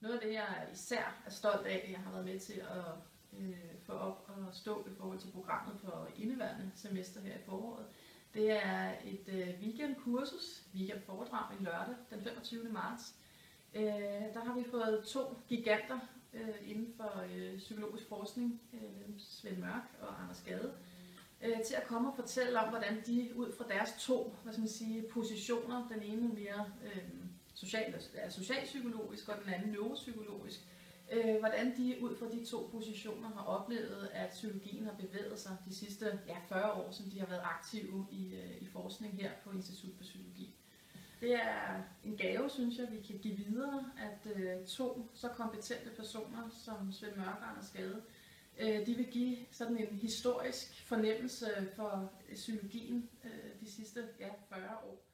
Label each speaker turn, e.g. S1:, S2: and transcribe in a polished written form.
S1: Noget af det, jeg især er stolt af, jeg har været med til at få op og stå i forhold til programmet for indeværende semester her i foråret, det er et weekendkursus, weekendforedrag i lørdag den 25. marts. Der har vi fået 2 giganter inden for psykologisk forskning, Svend Mørk og Anders Gade, til at komme og fortælle om, hvordan de ud fra deres 2 positioner, den ene mere socialpsykologisk og den anden neuropsykologisk, hvordan de ud fra de 2 positioner har oplevet, at psykologien har bevæget sig de sidste 40 år, som de har været aktive i forskning her på Institut for Psykologi. Det er en gave, synes jeg, vi kan give videre, at 2 så kompetente personer som Svend Mørk og Anders Gade, de vil give sådan en historisk fornemmelse for psykologien de sidste 40 år.